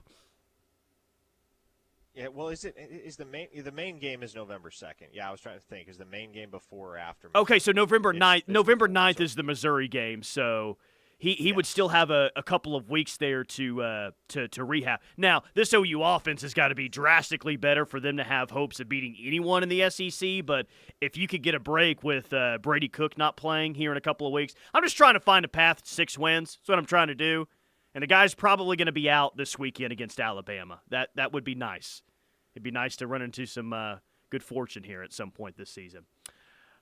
Yeah, well, is the main game is November 2nd? Yeah, I was trying to think. Is the main game before or after? Okay, so November 9th is the Missouri game. So he would still have a couple of weeks there to rehab. Now, this OU offense has got to be drastically better for them to have hopes of beating anyone in the SEC, but if you could get a break with Brady Cook not playing here in a couple of weeks, I'm just trying to find a path to 6 wins. That's what I'm trying to do. And the guy's probably going to be out this weekend against Alabama. That would be nice. It'd be nice to run into some good fortune here at some point this season.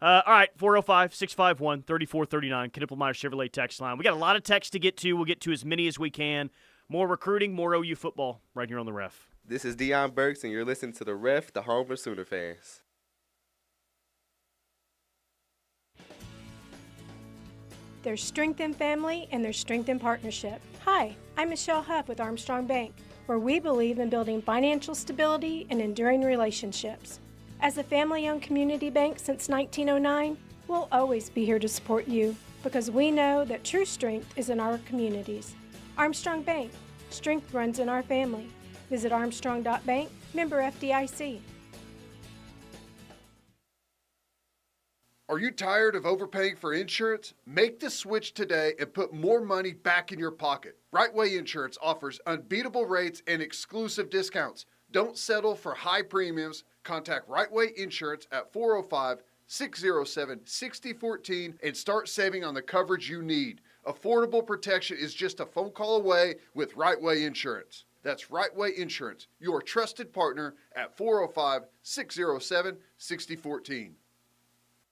All right, 405-651-3439, Knippelmeyer Chevrolet text line. We got a lot of texts to get to. We'll get to as many as we can. More recruiting, more OU football right here on The Ref. This is Deion Burks, and you're listening to The Ref, the home of Sooner fans. There's strength in family, and there's strength in partnership. Hi, I'm Michelle Huff with Armstrong Bank, where we believe in building financial stability and enduring relationships. As a family-owned community bank since 1909, we'll always be here to support you because we know that true strength is in our communities. Armstrong Bank, strength runs in our family. Visit armstrong.bank, member FDIC. Are you tired of overpaying for insurance? Make the switch today and put more money back in your pocket. Right Way Insurance offers unbeatable rates and exclusive discounts. Don't settle for high premiums. Contact Right Way Insurance at 405-607-6014 and start saving on the coverage you need. Affordable protection is just a phone call away with Right Way Insurance. That's Right Way Insurance, your trusted partner at 405-607-6014.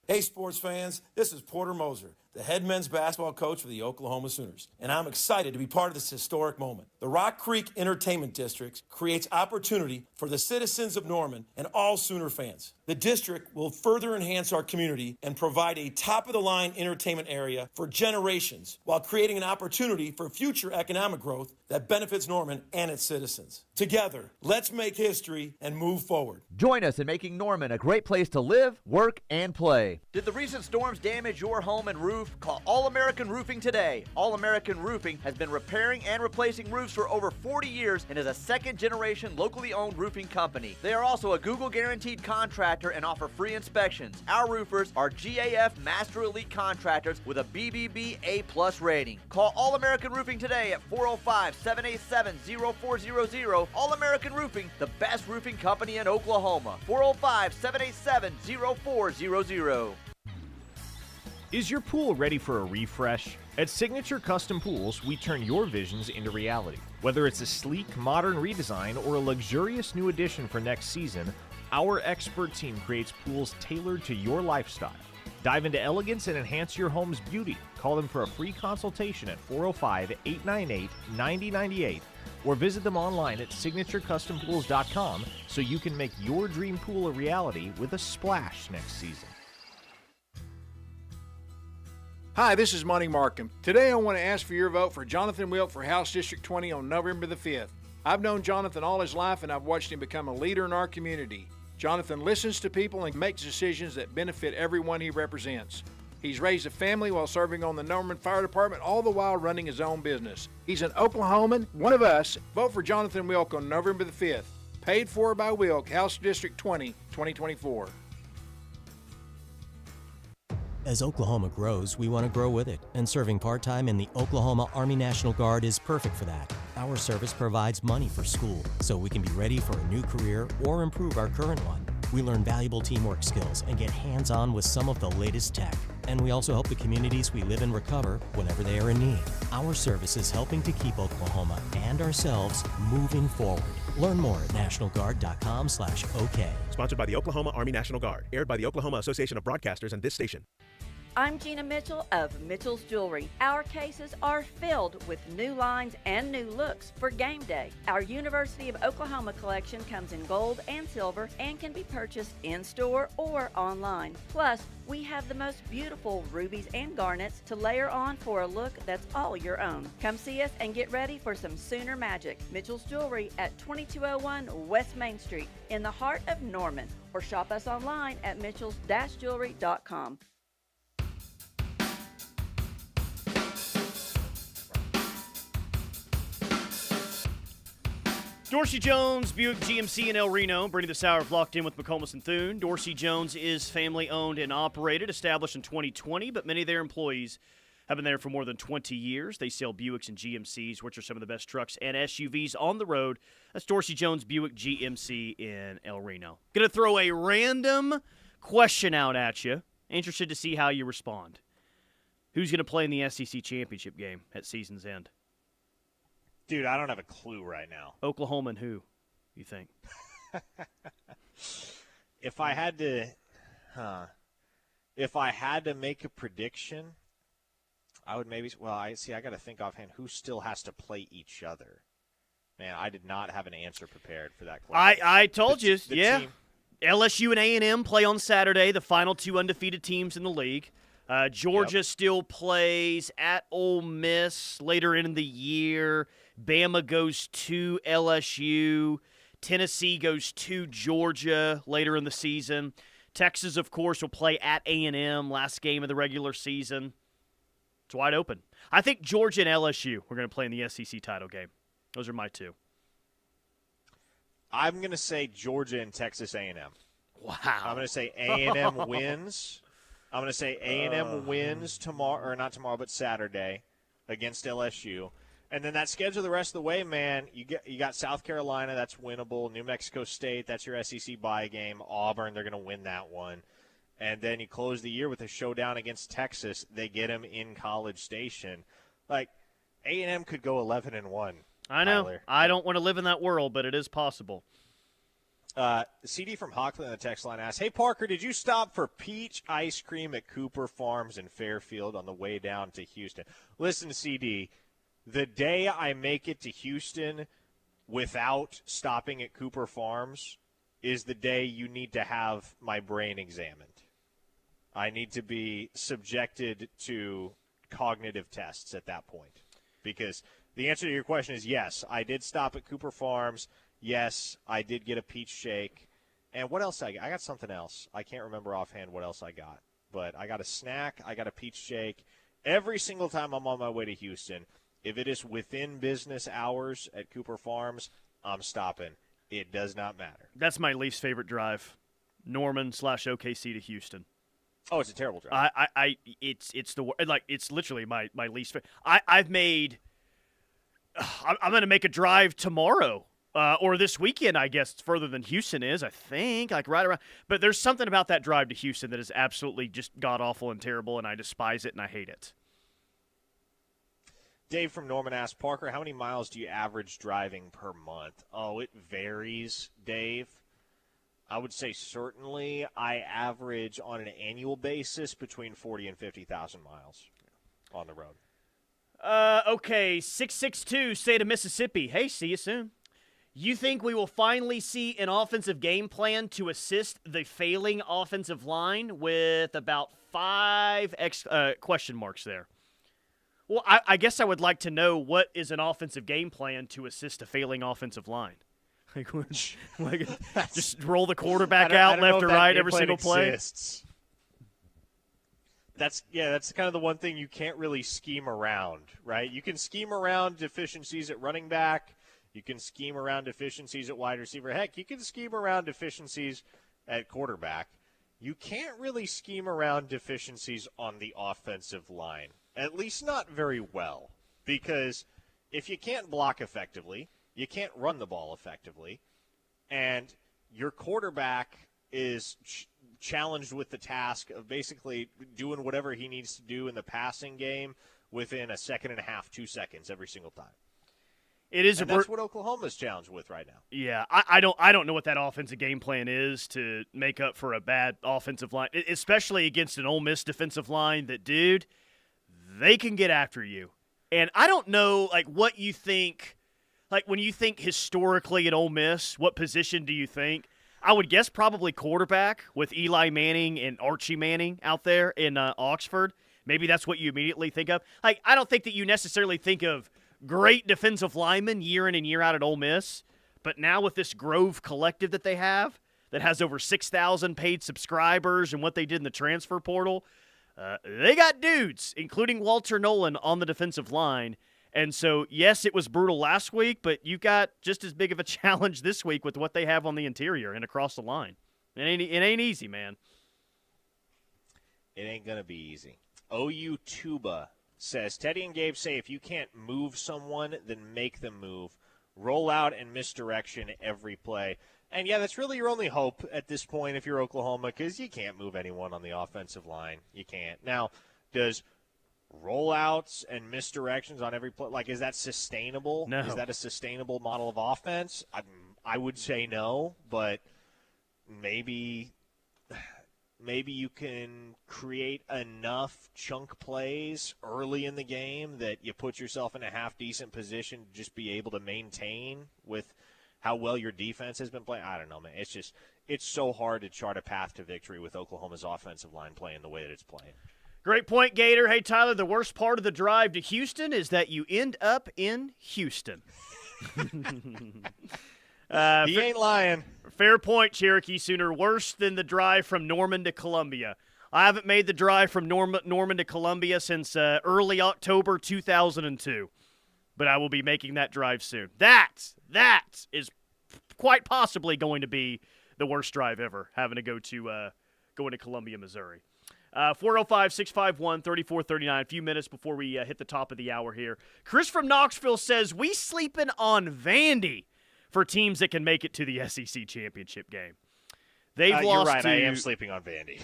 Hey, sports fans, this is Porter Moser, the head men's basketball coach for the Oklahoma Sooners, and I'm excited to be part of this historic moment. The Rock Creek Entertainment District creates opportunity for the citizens of Norman and all Sooner fans. The district will further enhance our community and provide a top-of-the-line entertainment area for generations while creating an opportunity for future economic growth that benefits Norman and its citizens. Together, let's make history and move forward. Join us in making Norman a great place to live, work, and play. Did the recent storms damage your home and roof? Call All-American Roofing today. All-American Roofing has been repairing and replacing roofs for over 40 years and is a second-generation locally owned roofing company. They are also a Google guaranteed contractor and offer free inspections. Our roofers are GAF Master Elite contractors with a BBB A+ rating. Call All-American Roofing today at 405-787-0400. All-American Roofing, the best roofing company in Oklahoma. 405-787-0400. Is your pool ready for a refresh? At Signature Custom Pools, we turn your visions into reality. Whether it's a sleek, modern redesign or a luxurious new addition for next season, our expert team creates pools tailored to your lifestyle. Dive into elegance and enhance your home's beauty. Call them for a free consultation at 405-898-9098 or visit them online at signaturecustompools.com so you can make your dream pool a reality with a splash next season. Hi, this is Monty Markham. Today I want to ask for your vote for Jonathan Wilk for House District 20 on November the 5th. I've known Jonathan all his life and I've watched him become a leader in our community. Jonathan listens to people and makes decisions that benefit everyone he represents. He's raised a family while serving on the Norman Fire Department, all the while running his own business. He's an Oklahoman, one of us. Vote for Jonathan Wilk on November the 5th. Paid for by Wilk, House District 20, 2024. As Oklahoma grows, we want to grow with it, and serving part-time in the Oklahoma Army National Guard is perfect for that. Our service provides money for school, so we can be ready for a new career or improve our current one. We learn valuable teamwork skills and get hands-on with some of the latest tech. And we also help the communities we live in recover whenever they are in need. Our service is helping to keep Oklahoma and ourselves moving forward. Learn more at nationalguard.com/OK. Sponsored by the Oklahoma Army National Guard. Aired by the Oklahoma Association of Broadcasters and this station. I'm Gina Mitchell of Mitchell's Jewelry. Our cases are filled with new lines and new looks for game day. Our University of Oklahoma collection comes in gold and silver and can be purchased in-store or online. Plus, we have the most beautiful rubies and garnets to layer on for a look that's all your own. Come see us and get ready for some Sooner magic. Mitchell's Jewelry at 2201 West Main Street in the heart of Norman, or shop us online at mitchells-jewelry.com. Dorsey Jones, Buick GMC in El Reno, bringing this hour of Locked In with McComas and Thune. Dorsey Jones is family-owned and operated, established in 2020, but many of their employees have been there for more than 20 years. They sell Buicks and GMCs, which are some of the best trucks and SUVs on the road. That's Dorsey Jones Buick GMC in El Reno. Going to throw a random question out at you. Interested to see how you respond. Who's going to play in the SEC championship game at season's end? Dude, I don't have a clue right now. Oklahoma and who, you think? If I had to make a prediction, I would maybe. Well, I got to think offhand who still has to play each other. Man, I did not have an answer prepared for that question. I told you, yeah. Team. LSU and A&M play on Saturday, the final two undefeated teams in the league. Georgia still plays at Ole Miss later in the year. Bama goes to LSU. Tennessee goes to Georgia later in the season. Texas, of course, will play at A&M last game of the regular season. It's wide open. I think Georgia and LSU are going to play in the SEC title game. Those are my two. I'm going to say Georgia and Texas A&M. Wow. I'm going to say A&M wins. I'm going to say A&M wins tomorrow, or not tomorrow, but Saturday against LSU. And then that schedule the rest of the way, man, you got South Carolina, that's winnable. New Mexico State, that's your SEC bye game. Auburn, they're going to win that one. And then you close the year with a showdown against Texas. They get them in College Station. Like, A&M could go 11-1. I know. Tyler. I don't want to live in that world, but it is possible. CD from Hockley on the text line asks, hey, Parker, did you stop for peach ice cream at Cooper Farms in Fairfield on the way down to Houston? Listen, CD, the day I make it to Houston without stopping at Cooper Farms is the day you need to have my brain examined. I need to be subjected to cognitive tests at that point. Because the answer to your question is yes, I did stop at Cooper Farms. Yes, I did get a peach shake. And what else I got? I got something else. I can't remember offhand what else I got. But I got a snack. I got a peach shake. Every single time I'm on my way to Houston, if it is within business hours at Cooper Farms, I'm stopping. It does not matter. That's my least favorite drive, Norman/OKC to Houston. Oh, it's a terrible drive. It's literally my least favorite. I'm going to make a drive tomorrow. Or this weekend, I guess, it's further than Houston is, I think, like right around. But there's something about that drive to Houston that is absolutely just god-awful and terrible, and I despise it and I hate it. Dave from Norman asked, Parker, how many miles do you average driving per month? Oh, it varies, Dave. I would say certainly I average on an annual basis between 40 and 50,000 miles on the road. Okay, 662, state of Mississippi. Hey, see you soon. You think we will finally see an offensive game plan to assist the failing offensive line with about 5 question marks there? Well, I guess I would like to know what is an offensive game plan to assist a failing offensive line. Like just roll the quarterback out left or right every single play? Exists. That's kind of the one thing you can't really scheme around, right? You can scheme around deficiencies at running back. You can scheme around deficiencies at wide receiver. Heck, you can scheme around deficiencies at quarterback. You can't really scheme around deficiencies on the offensive line, at least not very well, because if you can't block effectively, you can't run the ball effectively, and your quarterback is challenged with the task of basically doing whatever he needs to do in the passing game within a second and a half, 2 seconds every single time. That's what Oklahoma's challenged with right now. Yeah, I don't know what that offensive game plan is to make up for a bad offensive line, especially against an Ole Miss defensive line that, dude, they can get after you. And I don't know, like, what you think, like, when you think historically at Ole Miss, what position do you think? I would guess probably quarterback with Eli Manning and Archie Manning out there in Oxford. Maybe that's what you immediately think of. Like, I don't think that you necessarily think of great defensive linemen year in and year out at Ole Miss, but now with this Grove collective that they have that has over 6,000 paid subscribers and what they did in the transfer portal, they got dudes, including Walter Nolan, on the defensive line. And so, yes, it was brutal last week, but you got just as big of a challenge this week with what they have on the interior and across the line. It ain't easy, man. It ain't going to be easy. OU Tuba says, Teddy and Gabe say if you can't move someone, then make them move. Roll out and misdirection every play. And, yeah, that's really your only hope at this point if you're Oklahoma, because you can't move anyone on the offensive line. You can't. Now, does rollouts and misdirections on every play, like, is that sustainable? No. Is that a sustainable model of offense? I would say no, but maybe you can create enough chunk plays early in the game that you put yourself in a half-decent position to just be able to maintain with how well your defense has been playing. I don't know, man. It's so hard to chart a path to victory with Oklahoma's offensive line playing the way that it's playing. Great point, Gator. Hey, Tyler, the worst part of the drive to Houston is that you end up in Houston. He ain't lying. Fair point, Cherokee Sooner. Worse than the drive from Norman to Columbia. I haven't made the drive from Norman to Columbia since early October 2002, but I will be making that drive soon. That is quite possibly going to be the worst drive ever, having to go to Columbia, Missouri. 405-651-3439, a few minutes before we hit the top of the hour here. Chris from Knoxville says, we sleeping on Vandy for teams that can make it to the SEC championship game. They've lost you're right, to, I am sleeping on Vandy.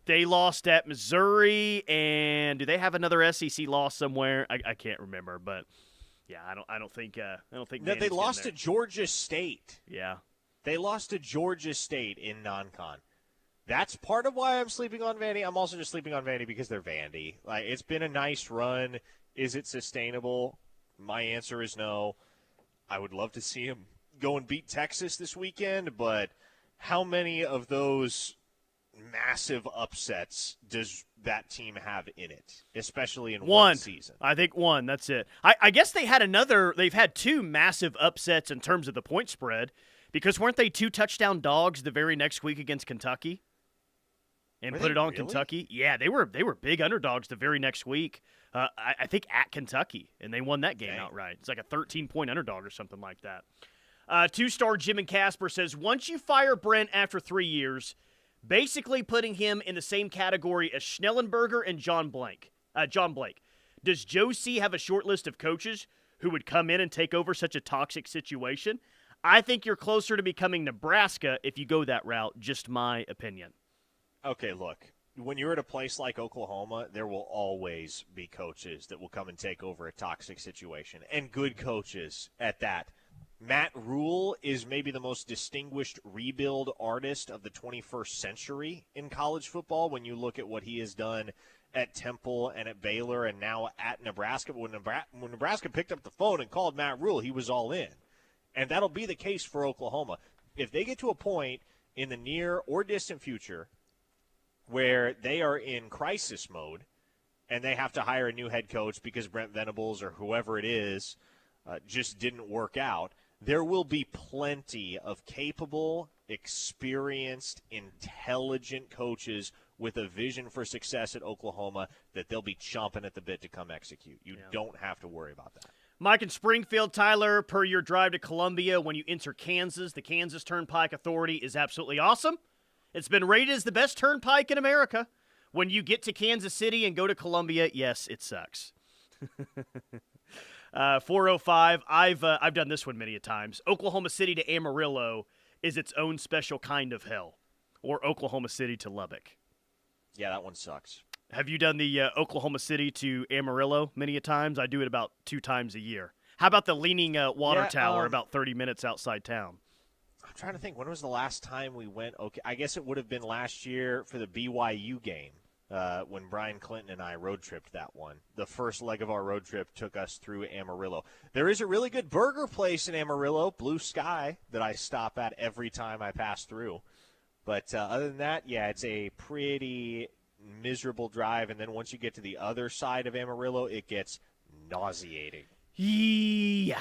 They lost at Missouri, and do they have another SEC loss somewhere? I can't remember, but yeah, I don't think No, Vandy's they lost to getting Georgia State. there. Yeah. They lost to Georgia State in non-con. That's part of why I'm sleeping on Vandy. I'm also just sleeping on Vandy because they're Vandy. Like, it's been a nice run. Is it sustainable? My answer is no. I would love to see them go and beat Texas this weekend, but how many of those massive upsets does that team have in it, especially in one season? I think one. That's it. I guess they've had two massive upsets in terms of the point spread, because weren't they 2 touchdown dogs the very next week against Kentucky? And put it on Kentucky? Yeah, they were big underdogs the very next week. I think at Kentucky, and they won that game outright. It's like a 13-point underdog or something like that. 2-star Jim and Casper says, once you fire Brent after 3 years, basically putting him in the same category as Schnellenberger and John Blake. Does Joe C. have a short list of coaches who would come in and take over such a toxic situation? I think you're closer to becoming Nebraska if you go that route. Just my opinion. Okay, look, when you're at a place like Oklahoma, there will always be coaches that will come and take over a toxic situation, and good coaches at that. Matt Rule is maybe the most distinguished rebuild artist of the 21st century in college football when you look at what he has done at Temple and at Baylor and now at Nebraska. When Nebraska picked up the phone and called Matt Rule, he was all in. And that'll be the case for Oklahoma. If they get to a point in the near or distant future where they are in crisis mode and they have to hire a new head coach because Brent Venables or whoever it is just didn't work out, there will be plenty of capable, experienced, intelligent coaches with a vision for success at Oklahoma that they'll be chomping at the bit to come execute. You don't have to worry about that. Mike in Springfield, Tyler, per your drive to Columbia, when you enter Kansas, the Kansas Turnpike Authority is absolutely awesome. It's been rated as the best turnpike in America. When you get to Kansas City and go to Columbia, yes, it sucks. 405, I've done this one many a times. Oklahoma City to Amarillo is its own special kind of hell, or Oklahoma City to Lubbock. Yeah, that one sucks. Have you done the Oklahoma City to Amarillo many a times? I do it about 2 times a year. How about the Leaning Water Tower about 30 minutes outside town? I'm trying to think, when was the last time we went? Okay, I guess it would have been last year for the BYU game when Brian Clinton and I road tripped that one. The first leg of our road trip took us through Amarillo. There is a really good burger place in Amarillo, Blue Sky, that I stop at every time I pass through. But other than that, yeah, it's a pretty miserable drive. And then once you get to the other side of Amarillo, it gets nauseating. Yeah,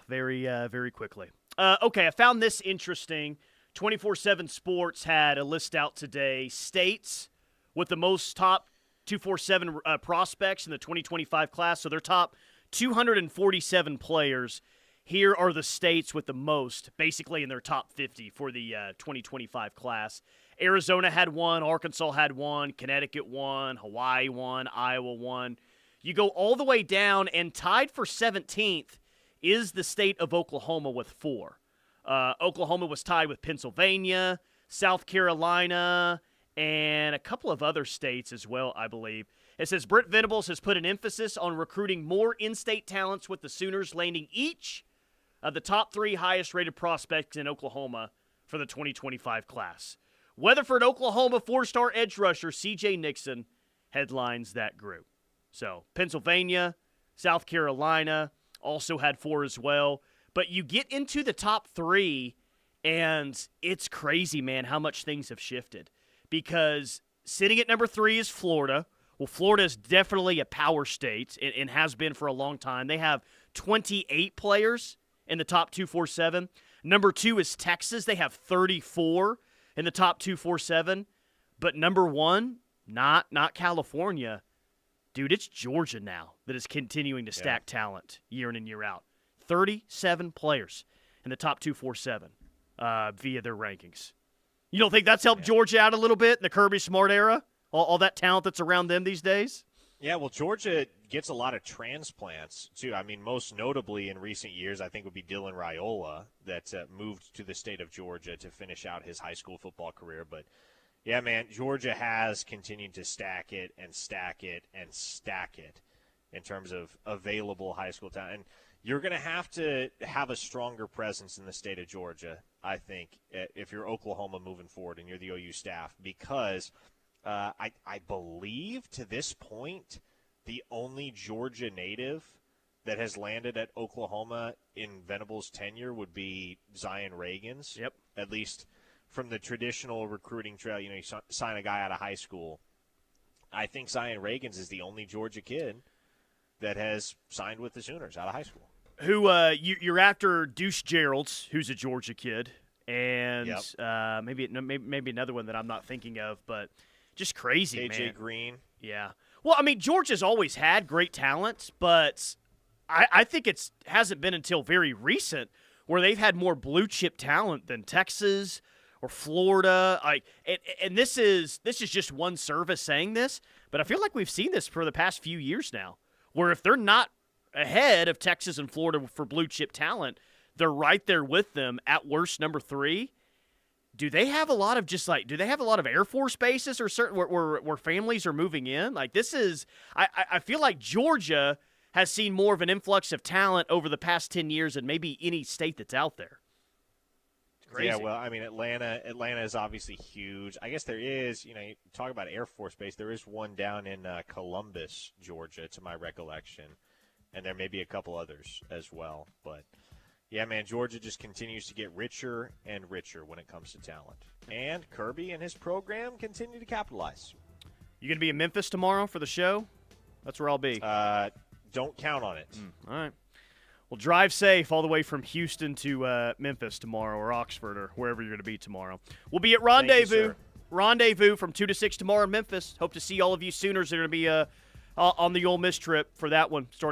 very, very quickly. Okay, I found this interesting. 24/7 Sports had a list out today. States with the most top 247 prospects in the 2025 class. So their top 247 players. Here are the states with the most, basically in their top 50 for the 2025 class. Arizona had 1, Arkansas had 1, Connecticut 1, Hawaii 1, Iowa 1. You go all the way down, and tied for 17th is the state of Oklahoma with 4. Oklahoma was tied with Pennsylvania, South Carolina, and a couple of other states as well, I believe. It says Brent Venables has put an emphasis on recruiting more in-state talents, with the Sooners landing each of the top 3 highest-rated prospects in Oklahoma for the 2025 class. Weatherford, Oklahoma 4-star edge rusher C.J. Nixon headlines that group. So Pennsylvania, South Carolina also had 4 as well. But you get into the top 3, and it's crazy, man, how much things have shifted. Because sitting at number 3 is Florida. Well, Florida is definitely a power state and has been for a long time. They have 28 players in the top 247. Number 2 is Texas. They have 34 in the top 247. But number 1, not California. Dude, it's Georgia now that is continuing to stack talent year in and year out. 37 players in the top 247 via their rankings. You don't think that's helped Georgia out a little bit in the Kirby Smart era? All that talent that's around them these days? Yeah, well, Georgia gets a lot of transplants, too. I mean, most notably in recent years, I think would be Dylan Raiola that moved to the state of Georgia to finish out his high school football career. But, yeah, man, Georgia has continued to stack it and stack it and stack it in terms of available high school talent. And you're going to have a stronger presence in the state of Georgia, I think, if you're Oklahoma moving forward and you're the OU staff, because I believe to this point the only Georgia native that has landed at Oklahoma in Venables' tenure would be Zion Reagans. Yep. At least from the traditional recruiting trail, you sign a guy out of high school. I think Zion Reagans is the only Georgia kid that has signed with the Sooners out of high school. Who you're after Deuce Gerald's, who's a Georgia kid, and maybe another one that I'm not thinking of, but just crazy, man. AJ Green. Yeah. Well, I mean, Georgia's always had great talent, but I think it hasn't been until very recent where they've had more blue chip talent than Texas or Florida. And this is just one service saying this, but I feel like we've seen this for the past few years now, where if they're not ahead of Texas and Florida for blue chip talent, they're right there with them at worst number 3. Do they have a lot of Air Force bases or certain where families are moving in? Like this is, I feel like Georgia has seen more of an influx of talent over the past 10 years than maybe any state that's out there. It's crazy. Yeah, well, I mean, Atlanta is obviously huge. I guess there is, you talk about Air Force Base, there is one down in Columbus, Georgia, to my recollection, and there may be a couple others as well. But, yeah, man, Georgia just continues to get richer and richer when it comes to talent. And Kirby and his program continue to capitalize. You going to be in Memphis tomorrow for the show? That's where I'll be. Don't count on it. All right. Well, drive safe all the way from Houston to Memphis tomorrow, or Oxford, or wherever you're going to be tomorrow. We'll be at Rendezvous. Rendezvous from 2 to 6 tomorrow in Memphis. Hope to see all of you Sooners that are going to be on the Ole Miss trip for that one starting